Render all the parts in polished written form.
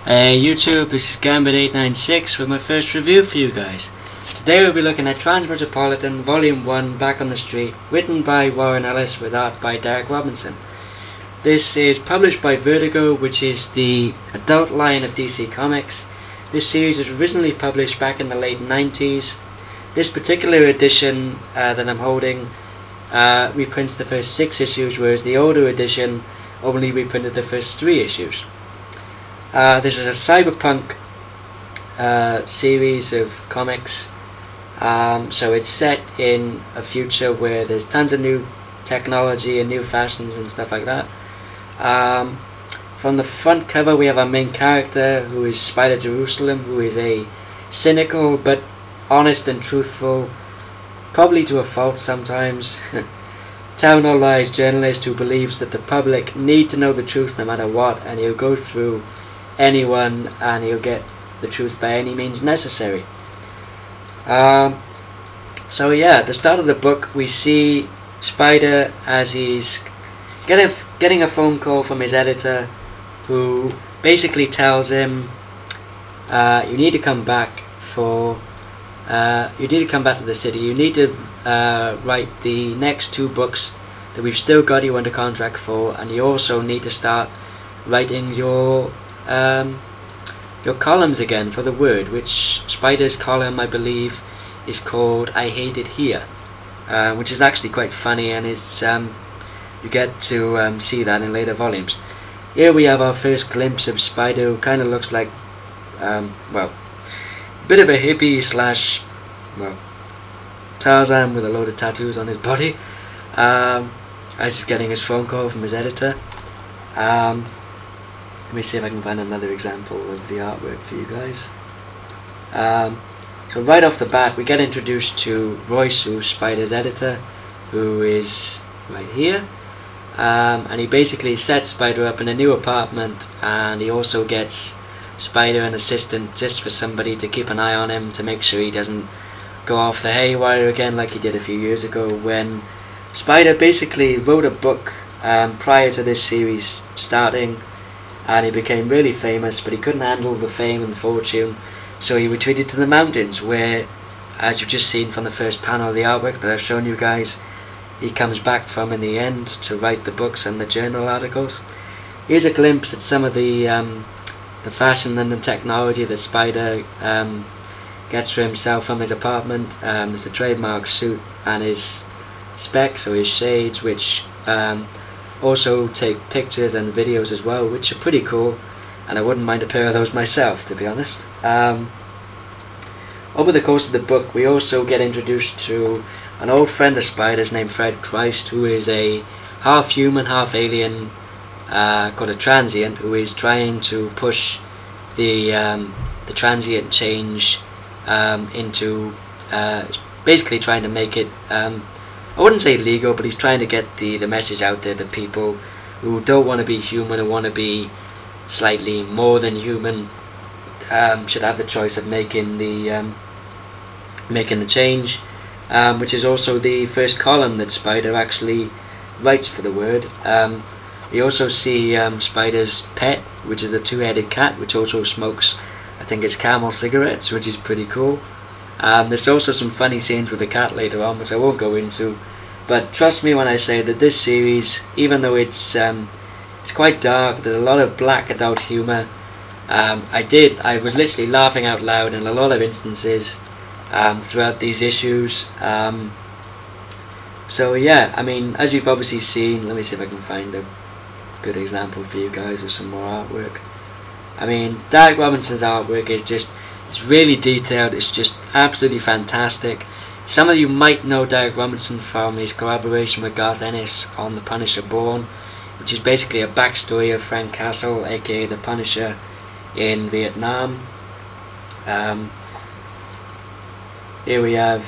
Hey YouTube, this is Gambit896 with my first review for you guys. Today we'll be looking at Transmetropolitan Volume 1 Back on the Street, written by Warren Ellis with art by Darick Robertson. This is published by Vertigo, which is the adult line of DC Comics. This series was originally published back in the late 90s. This particular edition that I'm holding reprints the first 6 issues, whereas the older edition only reprinted the first 3 issues. This is a cyberpunk series of comics, so it's set in a future where there's tons of new technology and new fashions and stuff like that. From the front cover we have our main character, who is Spider Jerusalem, who is a cynical but honest and truthful, probably to a fault sometimes, tell no lies journalist who believes that the public need to know the truth no matter what, and he'll go through anyone and he'll get the truth by any means necessary. So yeah, at the start of the book we see Spider as he's getting a phone call from his editor, who basically tells him you need to come back to the city. You need to write the next 2 books that we've still got you under contract for, and you also need to start writing your columns again for the Word, which Spider's column, I believe, is called I Hate It Here, which is actually quite funny, and it's you get to see that in later volumes. Here we have our first glimpse of Spider, who kind of looks like well, a bit of a hippie slash, well, Tarzan with a load of tattoos on his body, as he's getting his phone call from his editor. Let me see if I can find another example of the artwork for you guys. So right off the bat we get introduced to Royce, who's Spider's editor, who is right here, and he basically sets Spider up in a new apartment, and he also gets Spider an assistant just for somebody to keep an eye on him, to make sure he doesn't go off the haywire again like he did a few years ago, when Spider basically wrote a book prior to this series starting, and he became really famous, but he couldn't handle the fame and the fortune, so he retreated to the mountains, where, as you've just seen from the first panel of the artwork that I've shown you guys, he comes back from in the end to write the books and the journal articles. Here's a glimpse at some of the fashion and the technology that Spider gets for himself from his apartment. It's a trademark suit and his specs, or his shades, which also take pictures and videos as well, which are pretty cool, and I wouldn't mind a pair of those myself, to be honest. Over the course of the book we also get introduced to an old friend of Spider's named Fred Christ, who is a half human, half alien, called a transient, who is trying to push the transient change into basically trying to make it, I wouldn't say legal, but he's trying to get the message out there that people who don't want to be human, who want to be slightly more than human, should have the choice of making the change, which is also the first column that Spider actually writes for the Word. We also see Spider's pet, which is a 2-headed cat, which also smokes, I think it's Camel cigarettes, which is pretty cool. There's also some funny scenes with the cat later on, which I won't go into, but trust me when I say that this series, even though it's quite dark, there's a lot of black adult humour. I was literally laughing out loud in a lot of instances throughout these issues. So yeah, I mean, as you've obviously seen, let me see if I can find a good example for you guys of some more artwork. I mean, Darick Robertson's artwork is just, it's really detailed, it's just absolutely fantastic. Some of you might know Darick Robertson from his collaboration with Garth Ennis on The Punisher Born, which is basically a backstory of Frank Castle, aka the Punisher, in Vietnam. Here we have,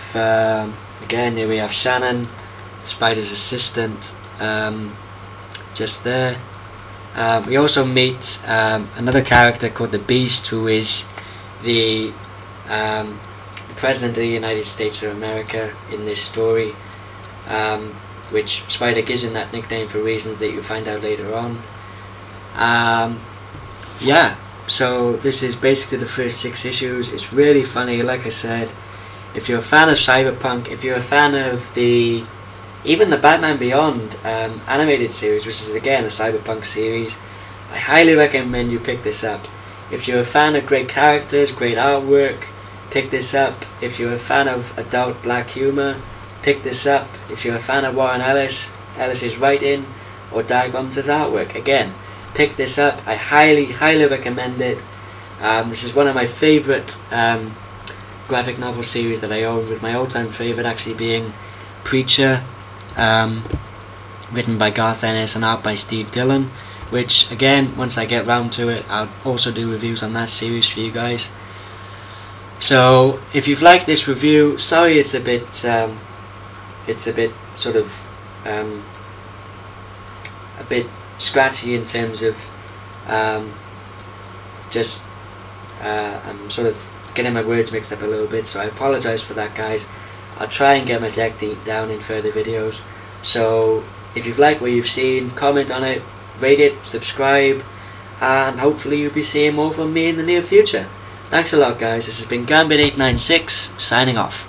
again, here we have Shannon, Spider's assistant, just there. We also meet another character called the Beast, who is the President of the United States of America in this story, which Spider gives him that nickname for reasons that you find out later on. Yeah, So this is basically the first 6 issues. It's really funny, like I said. If you're a fan of cyberpunk, if you're a fan of even the Batman Beyond animated series, which is again a cyberpunk series, I highly recommend you pick this up. If you're a fan of great characters, great artwork, pick this up. If you're a fan of adult black humor, pick this up. If you're a fan of Warren Ellis's writing, or Darick Robertson's artwork, again, pick this up. I highly recommend it. This is one of my favourite graphic novel series that I own, with my all-time favourite actually being Preacher, written by Garth Ennis and art by Steve Dillon, which again, once I get round to it, I'll also do reviews on that series for you guys. So if you've liked this review, sorry it's a bit sort of a bit scratchy in terms of I'm sort of getting my words mixed up a little bit, so I apologise for that, guys. I'll try and get my tech down in further videos. So if you've liked what you've seen, comment on it, rate it, subscribe, and hopefully you'll be seeing more from me in the near future. Thanks a lot, guys. This has been Gambit896 signing off.